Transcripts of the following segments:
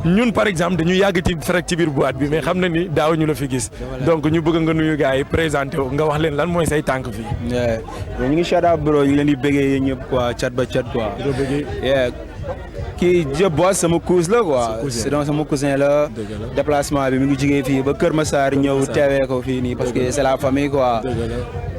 ñun par exemple dañu yàgg ci rek ci biir boîte bi mais xam na ni daaw ñu la fi gis donc ñu bëgg nga nuyu gars yi présenté wu nga wax leen lan mooy say tànk fii. ñu ngi shout out bro ñu leen di bëggee yéen ñëpp quoi cat ba cat quoi. kii jë boss sama cousin la quoi. c'est donc sama cousin la. déplacement bi mi ngi jugee fii ba Kër Massar ñëw teewee ko fii nii parce que c'est la famille quoi.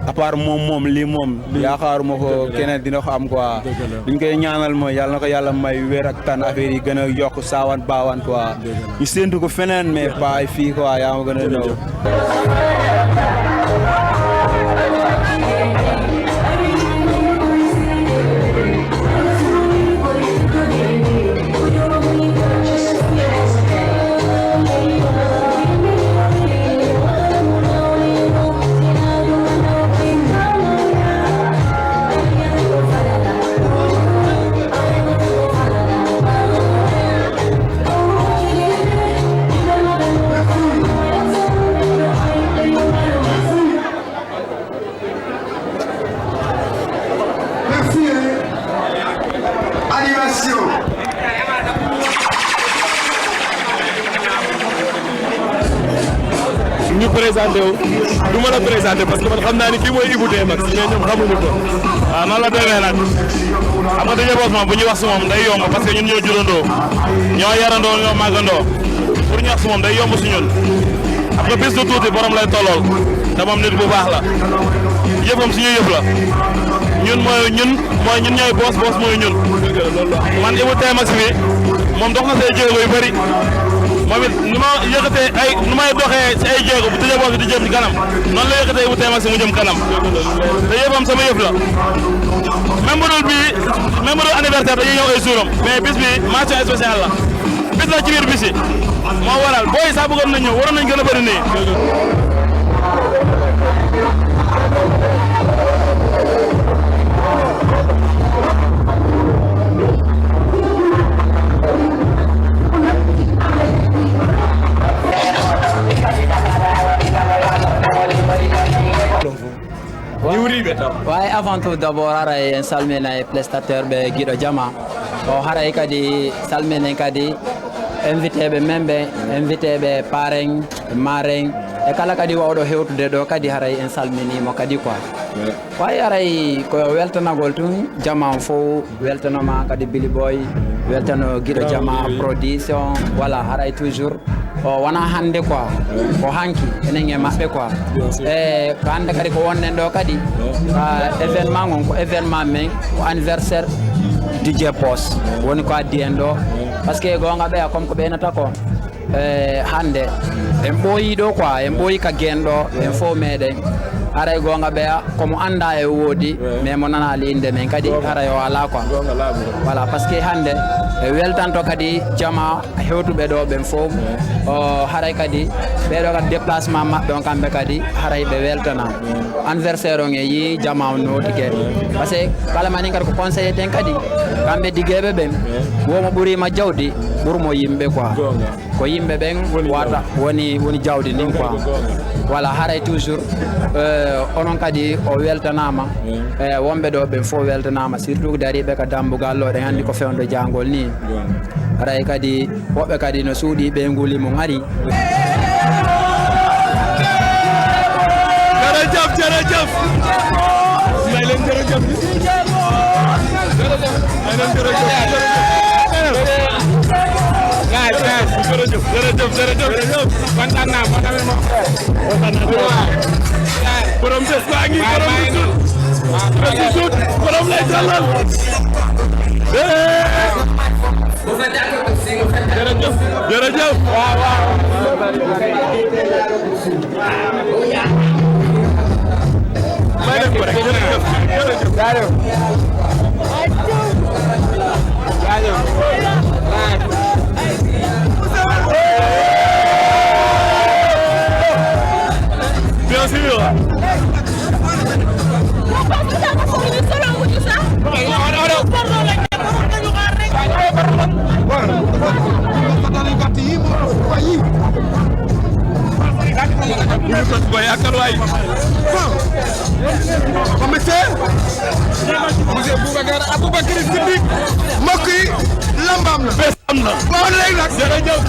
à part moom lii moom yaakaaruma ko keneen dina ko am quoi. duñ koy ñaanal mooy yàlla na ko yàlla may wér ak tan affaire yi gën a yokk saawan baawaan quoi. ñu séntu ko feneen mais pas fii quoi yaa ma gën a ñëw. ñu présenté wu du ma la présenté parce que man xam naa ni kii mooy Ibou Max mais ñoom xamuñu ko. waaw noonu la demee nag xam nga dañoo boos moom bu ñuy wax si moom day yomb parce que ñun ñoo jurandoo ñoo yarandoo ñoo màggandoo pour ñu wax si moom day yomb si ñun xam nga bis du tuuti borom lay tollool te moom nit bu baax la yëfam suñu yëf la ñun ñooy boos mooy ñun. man Ibou Max bi moom dox na say jéego yu bëri. moom it nu ma yëkkatee nu may doxee ci ay jéego bu tëjee boos bi di jëm ci kanam noonu la yëkkatee Ibou Max mu jëm kanam te yëfam sama yëf la même bu dul anniversaire dañuy ñëw ay suuram mais bis bi mention spéciale la bis la ci biir bis yi moo waral booy sax bëggoon nañ ñëw waroon nañ gën a bëri nii. waaye avant tout d'abord haray en salmina e prestataire ɓe guiɗo jama o haray kadi salminen kadi invité ɓe men ɓe invité ɓe parrain marrain e kala kadi wawɗo hewtude ɗo kadi haray en salminimo kadi quoi wayi haray ko weltanagol tun jama fof weltanoma kadi Billy Boy weltano guiɗo jama production voilà haray toujours o wona hande quoi ko hanki enen e maɓɓe quoi e ko hande kadi ko wonnen ɗo kadi événement gon ko événement men ko anniversaire DJ Boss woni ko addi en ɗo par ce que gonga ɓeya comme ko ɓeynata ko hande en ɓooyi ɗo quoi en ɓooyi ka guen ɗo en fo meɗen haray gonga ɓeya komo anda e woodi mais mo nana linde men kadi haray o ala quoi voilà par ce que hande e weltanto kadi jama hewtuɓe ɗo ɓen fof haray kadi ɓeɗo kadi déplacement maɓɓe on kamɓe kadi haray ɓe weltana anniversaire on e yi jama o notike par ce que kala mani kadi ko conseillé ten kadi kamɓe digueɓe ɓen womo ɓuurima jawdi ɓuurmo yimɓe quoi ko yimɓe ɓen wata woni jawdi ndin quoi voilà haray toujours onon kadi o weltanama wonɓe ɗo ɓen fof weltanama surtout dariɓe ka dambugal ɗo ɗen andi ko fewndo jangol ni haray kadi woɓɓe kadi no suuɗi ɓe nguli mum ari jërëjëf may leen jërëjëf kontaan naa ma tamit ma borom des baa ngi borom lay dalal jërëjëf waaw may def ko rek jërëjëf bien sûr. monsieur Boubacar Aboubacry Siddiq mbokk yi lambam na bés am na waaw léegi nag jërëjëf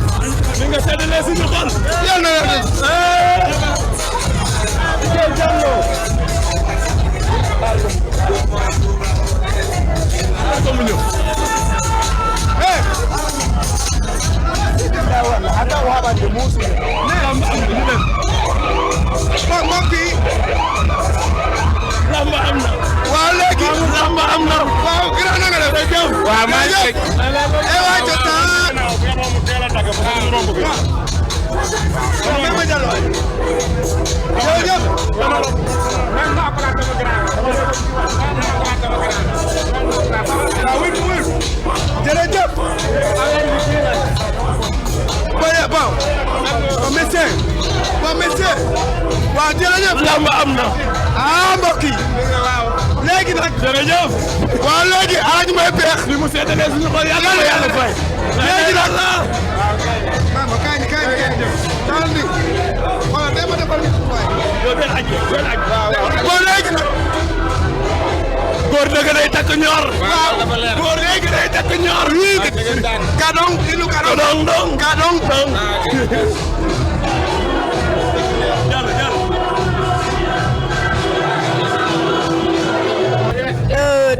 li nga séddalee suñu xol yal na yàlla mbokk yi lamba am na waaw léegi lamba am na waaw gërëm na nga def waaw maa ngi dégg waay jotaan jërëjëf waaw médecin waaw jërëjëf lamba am na ah mbokk yi léegi nag jërëjëf waaw léegi alaaj may peex li mu seetalee suñu xol yàlla na yàlla fay léegi nag mama kaay ni daal ni wala day ma defal yow del aj waaw léegi nag góor dëgg day takk ñor waaw góor léegi day takk ñor wii kadong ilu kadong kadong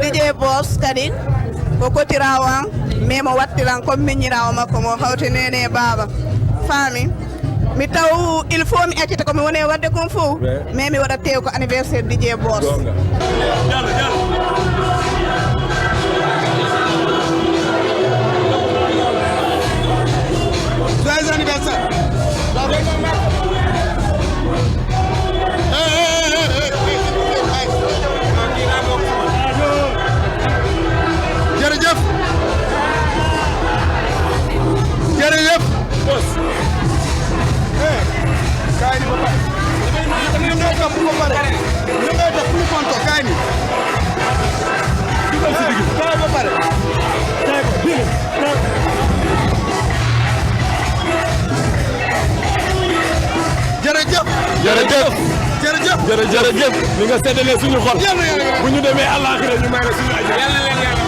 DJ boss kadi ko kotirawan memo wattiran comme miñirawo makko mo hawti nene baba fami mi taw il faut mi accita komi woni wadde kon fof mais mi waɗa tew ko anniversaire DJ boss joyeux anniversaire jërëjëf boss kaay ni ba pare ñu ngay topp ba pare ñu ngay topp lu konto kaay ni dugal si digg kaay ba pare kaay ko digg jërëjëf jërëjëf jërëjëf jërëjëf li nga séddalee suñu xol bu ñu demee àllaaxira ñu may la suñu aj yàlla leen yàlla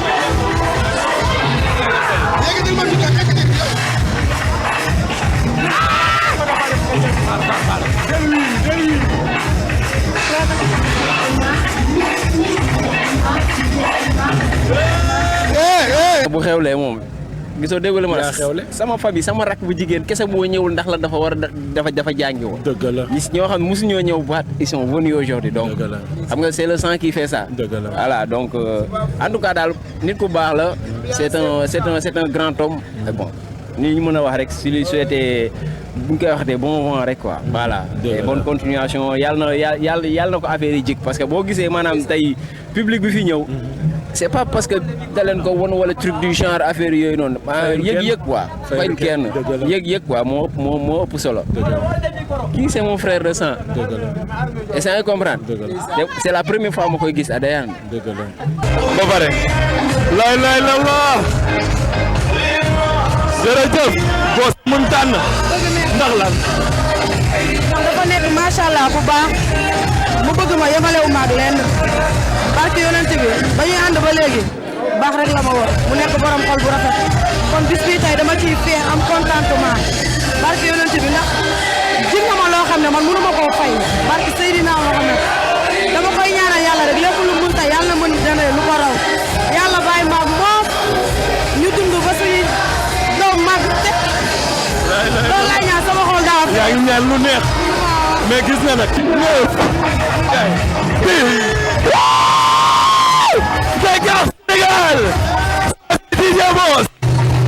léegi dil ma ci toog bu xewlee moom gisoo déggoo ma la sama famille sama rak bu jigéen kese moo ñëwul ndax la dafa war a dafa jàngi woon. dëgg la ñoo xam ne mosu ñoo ñëw boîte ils sont venus aujourd'hui donc xam nga c'est le sang qui fait ça. dëgg la voilà donc en tout cas daal nit ku baax la c'est un grand homme bon ni ñu mën a wax rek si lui souhaiter bu ñu koy waxatee bon vent rek quoi voilà. et bonne continuation yàlla na ko affaire yi jik parce que boo gisee maanaam tey public bi fi ñëw. c'est pas parce que da leen ko won wala truc du genre affaire yooyu noonu. yëg-yëg quoi. fayul kenn yëg-yëg quoi moo ëpp solo. kii c'est mon frère de sang. et ça nga comprendre. c'est la première fois ma koy gis à Dayane. ba pare. lay la jërëjëf. boss mun tànn. ndax lan. dafa nekk macha allah bu baax mu bëgg ma yemalewu ma ak lenn barke yonent bi ba ñuy ànd ba léegi baax rek la ma woon mu nekk borom xol bu rafet kon bis bi tey dama ciy fier am contentement barke yonent bi ndax ji nga ma loo xam ne man mënu ma koo fay barke Seydina Mohamed dama koy ñaanal yàlla rek lépp lu mun tey yàlla mën dana lu ko raw yàlla bàyyi maag moom ñu dund ba suñu doom màgg te loolu laa ñaan sama xol daaw yaa ngi ñaan lu neex mais gis nga nag Dakar Sénégal DJ Boss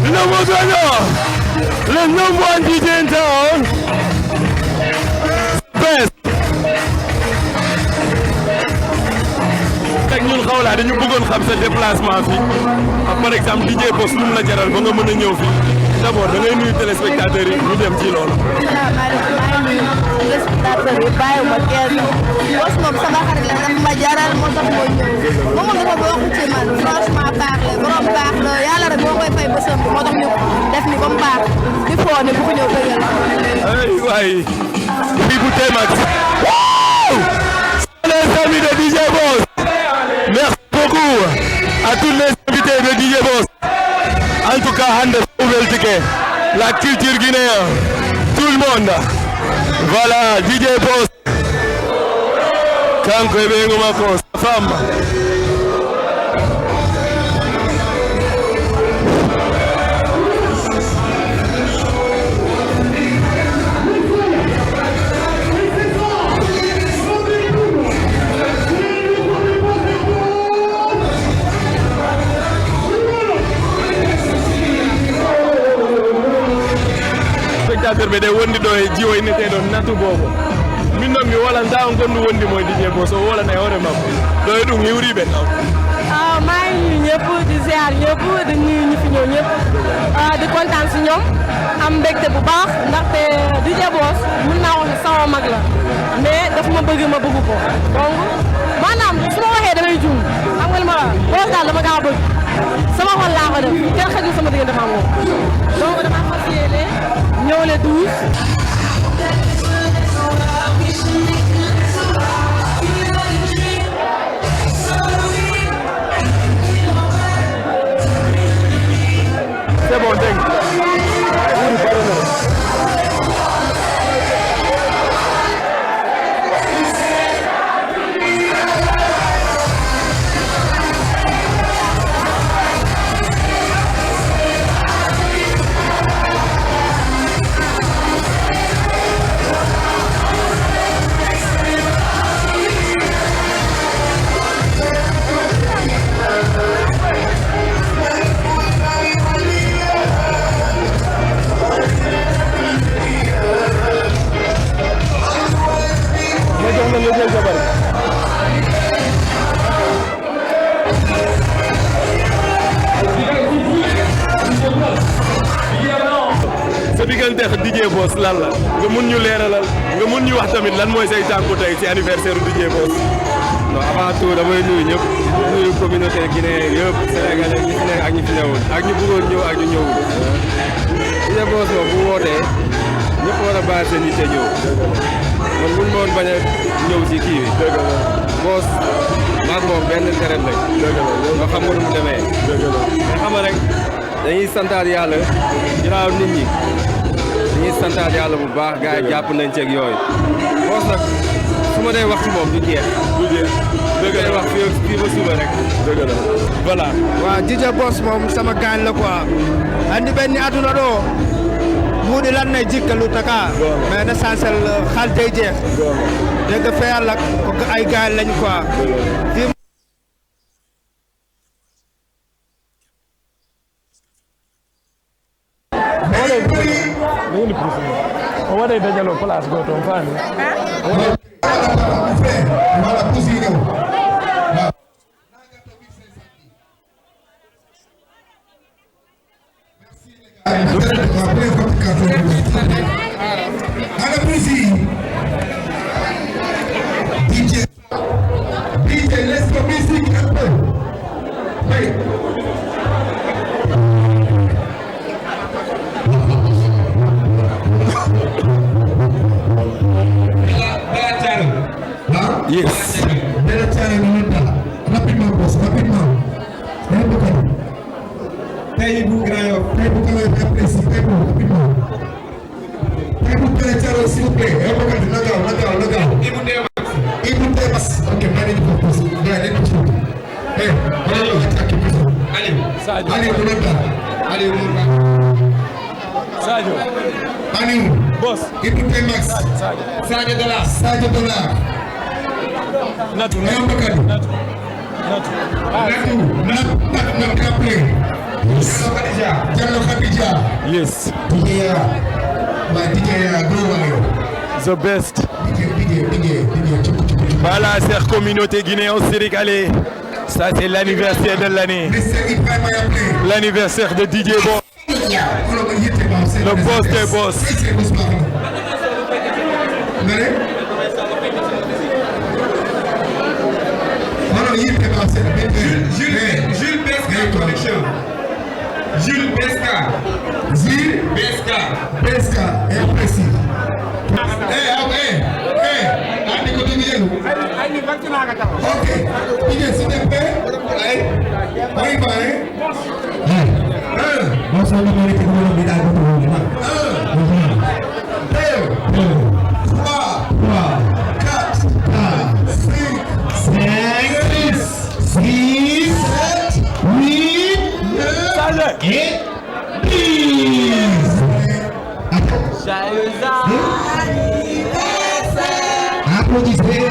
le Mozono le number one DJ in town best teg ñun xaw laa dañu bëggoon xam sa déplacement fii par exemple DJ Boss lu mu la jaral ba nga mën a ñëw fii d'abord da ngay nuyu téléspectateurs yi ñu dem ci loolu. asalaamaaleykum maa ngi nuyu téléspectateurs yi bàyyiwuma kenn Boss moom sama xarit la dafa ma jaral moo tax moo ñëw moom dafa bokk ci man franchement baax la borom baax la yàlla rek moo koy fay ba sëmb moo tax ñu def ni comme baax di foo ne bu ko ñëw bëggal. ay waay fii bu thématique. les amis de DJ Boss merci beaucoup. à tous les invités de DJ Boss. En tout cas, Hande Nouvelle ticket, la culture guinéenne, tout le monde. Voilà, DJ Boss. Kanko Ebengo Mako, sa femme. Spectateur be de wondi do e jiwo inete do natu bobo min non mi wala nda on gondu wondi moy DJ Boss so wala nay hore mam do e dum yiwri be maa ngi nuyu ñëpp di ziar ñëpp di nuyu ñi fi ñëw ñëpp di kontaan si ñoom am mbégte bu baax ndaxte DJ Boss mën naa wax ne sama mag la mais daf ma bëgg ko donc maanaam su ma waxee damay juum xam nga li ma wax Boss daal dama kaa bëgg sama xol laa ko def kenn xajul sama diggante ma moom donc dama fas yéene ñëw le 12. C'est bon, dégg nga. sa diggante ak DJ Boss lan la nga mun ñu leeralal nga mun ñu wax tamit lan mooy say tànku tey ci anniversaire DJ Boss. non avant tout damay nuyu ñëpp nuyu communauté guinéenne yëpp sénégalais ñi fi nekk ak ñi fi newul ak ñu bëggoon ñëw ak ñu ñëwul. DJ Boss moom bu wootee ñëpp war a bàyyi seen yitte ñëw man buñ ma woon bañ a ñëw si kii bi. dëgg la Boss maag moom benn deret lañ. dëgg la nga xam nga nu mu demee. dëgg la mais xam nga rek dañuy santaat yàlla ginnaaw nit ñi dañuy santaat yàlla bu baax gars yi jàpp nañ ci ak yooyu. Boss nag su ma dee wax ci moom du jeex. du jeex dëgg la wax fii ba suba rek. dëgg la voilà. waaw DJ Boss moom sama gaañ la quoi andi benn aduna ɗo muudi lan nay jikkalu taka mais l'essentiel xaal day jeex dëgg fa yàlla ay gaañ lañ quoi o waɗay dajaloo place go toon faami Yes. Sadio. Boss. Sadio Dollar. Natu. Yes. The best. Voilà, chère communauté guinéen-sénégalais. Ça, c'est l'anniversaire de l'année. L'anniversaire de DJ Boss. Le boss des boss. Jules Besca Connection. Jules Besca. Jules Besca. Besca, é précis. Andi ko dumi yenu. Ok, il est s'il te plaît. Allez, on y va, hein. Bonsoir, le mari qui vous le dit à vous. 1, 2, 3, 4, 5, 6, 7, 8, 9 et 10. Joyeux Applaudissez.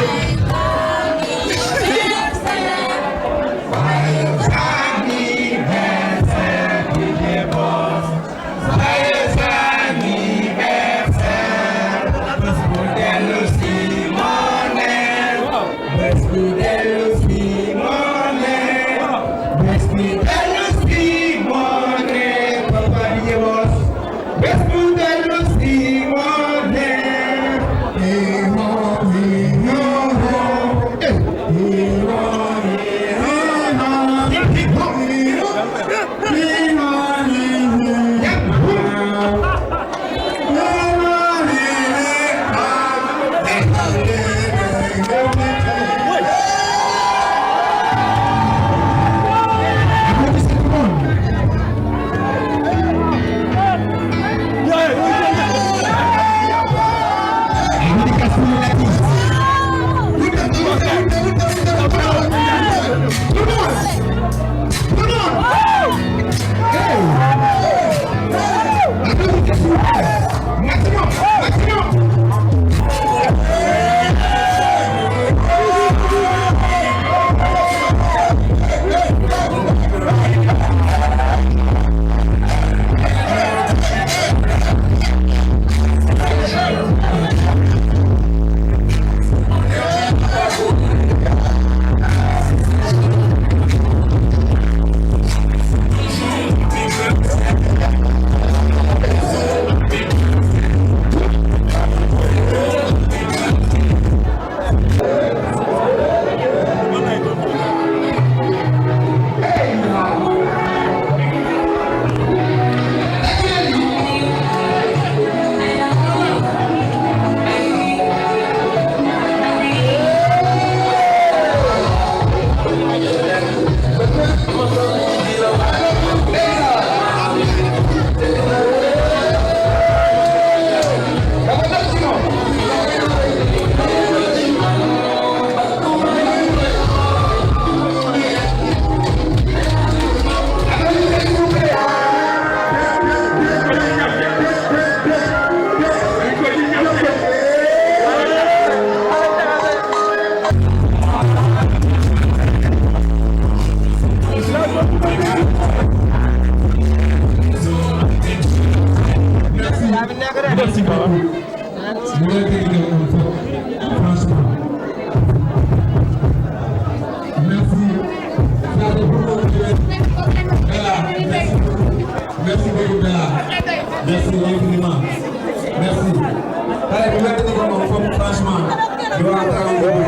Merci beaucoup, Bella. Merci infiniment. Merci. Allez, vous mettez des moments, franchement. Je vais rentrer en gros.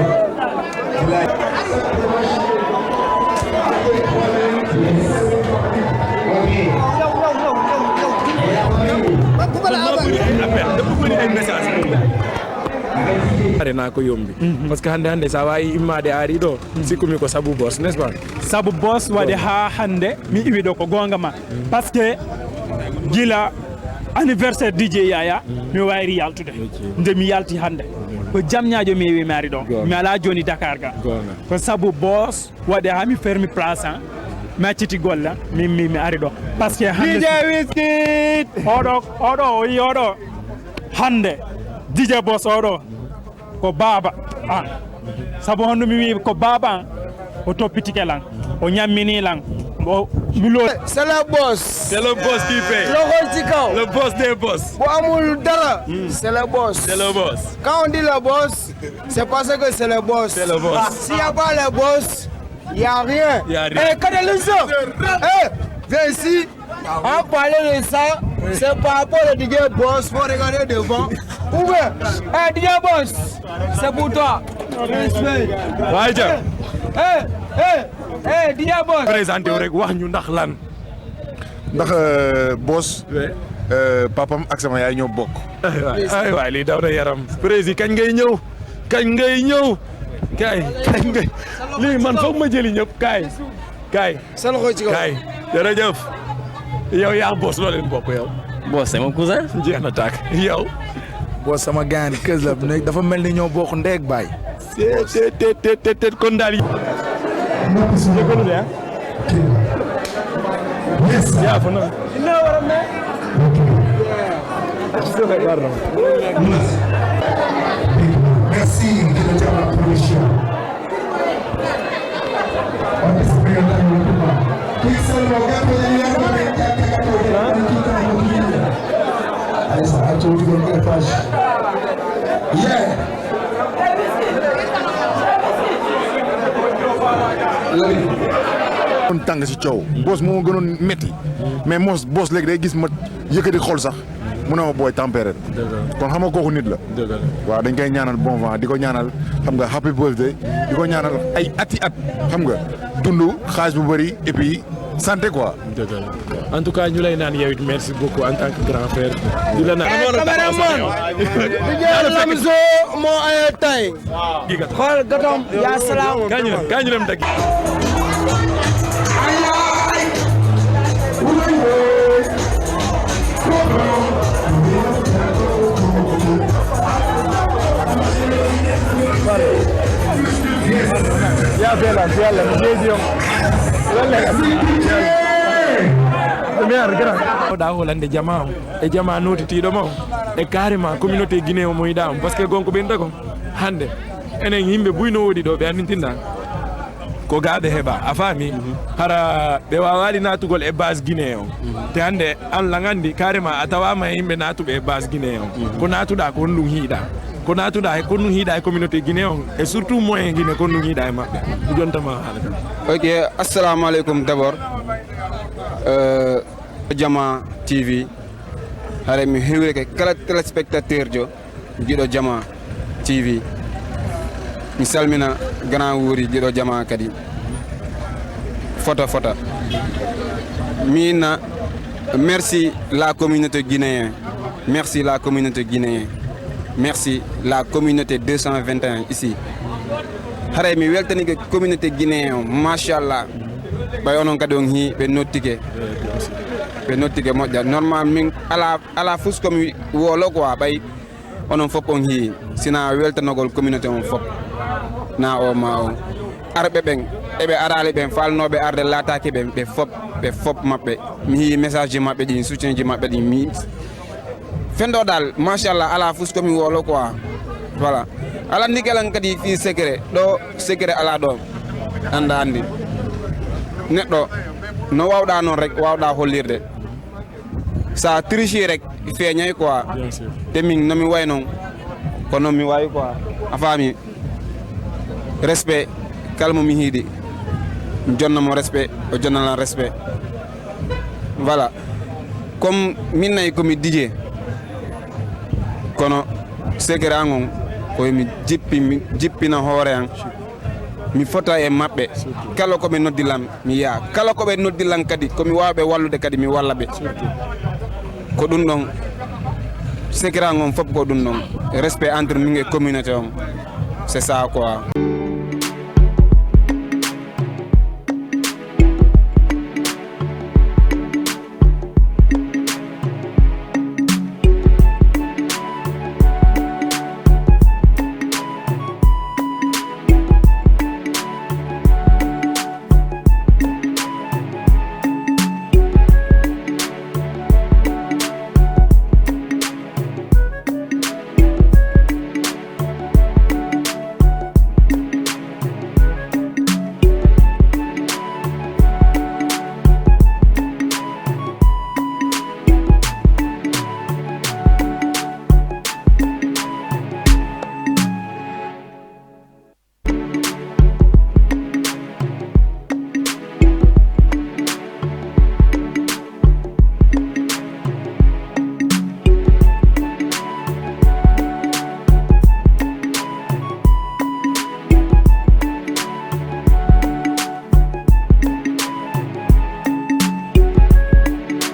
Arena ko yombi parce que hande sa wayi immade ari do sikumi ko sabu boss n'est-ce pas sabu boss wade ha hande mi iwi do ko gonga ma parce que gila anniversaire DJ Yaya mi wayri yaltude nde mi yalti hande ko jamnyaajo mi wi mari do mi ala joni Dakar ga ko sabu boss wade ha mi fermi place ma citi golla mi ari do parce que hande DJ Wizkid odo hande DJ boss odo ko baba an sabu hono mi wi ko baba an o toppitike lan o nyammini lan o milo c'est le boss qui paye le boss des boss bu amul dara c'est le boss quand on dit le boss c'est parce que c'est le boss s'il y a pas le boss il y a rien et quand les gens viens ici on parler de ça c'est par rapport au DJ boss faut regarder devant ou bien DJ boss c'est pour toi DJ boss présenté rek wax ñu ndax lan ndax boss papam ak sama yaay ñoo bokk ay waay li daw na yaram président kañ ngay ñëw kaay lii man foog ma jëli ñëpp kaay sa loxo ci kaw kaay jërëjëf yow yaa boos loo leen bokk yow boos c'est mon cousin jeex na tàkk yow boos sama gaan kës la nekk dafa mel ni ñoo bokk ndeeg baay te kon daal yi yaa fa na merci de la production. kon tàng si coow boos moo gënoon métti mais boos léegi day gis ma yëkkati xol sax mu ne ma booy tempéré kon xam nga kooku nit la waaw dañ koy ñaanal bon vent di ko ñaanal xam nga happy birthday di ko ñaanal ay ati at xam nga dund xaalis bu bëri et puis santé quoi. en tout cas ñu lay naan yow it merci beaucoup en tant que grand frère. di la naan cameraman di Lamzo moo ay tay xool gatom ya salaam kañu dem dëgg ya bela yalla jeejo da holande jama e jama notitiɗo ma e carrément communauté guinéen mo yiɗama par ce que gonko ɓen ko hande enen yimɓe buyno woɗi ɗo ɓe annitinɗa ko gaɓe heeɓa a faami hara ɓe wawali natugol e base guinéen o te hande Allah gandi carrément a tawama e yimɓe natuɓe e base guinéen o ko natuɗa ko honɗum hiiɗa ko natuɗa e ko ɗum hiiɗa e communauté guinéen o et surtout moyen guiné ko ɗum hiiɗa e maɓɓe jontama haala ok assalamu aleykum d'abord Diama TV hare mi hewreke kala téléspectateur jo jiɗo Diama TV mi salmina grand wuri jiɗo Diama kadi fota mina merci la communauté guinéenne merci la communauté guinéenne merci la communauté 221 ici hare mi weltani ke communauté guinéenne machallah ɓay onon kadi on hi ɓe nottike moƴƴa normal min ala fus komi wolo quoi ɓay onon fof on hi sina weltanogol communauté on fof na o ma o arɓe ɓen eɓe arali ɓen falnoɓe arde lataki ɓen ɓe fop maɓɓe mi hi message ji maɓɓe ɗi soutien ji maɓɓe ɗi mi fendo dal machallah ala fus komi wolo quoi voilà ala ndikelan kadi fi secret ɗo secret ala ɗo anda andi neɗɗo no wawɗa noon rek wawɗa hollirde sa tricher rek feeñay quoi te min nomi way noon ko noon mi wawi quoi a faami respect kala mo mi hiiɗi jonnamo respect o jonnalan respect voilà comme min nayi komi dijé kono secret an on koyemi jippina hoore an mi fota e maɓɓe kala koɓe noddilan mi yaa kala koɓe noddilan kadi komi wawɓe wallude kadi mi walla ɓe ko ɗum ɗon secret on fof ko ɗum ɗon respect entre min e communauté on c'est ça quoi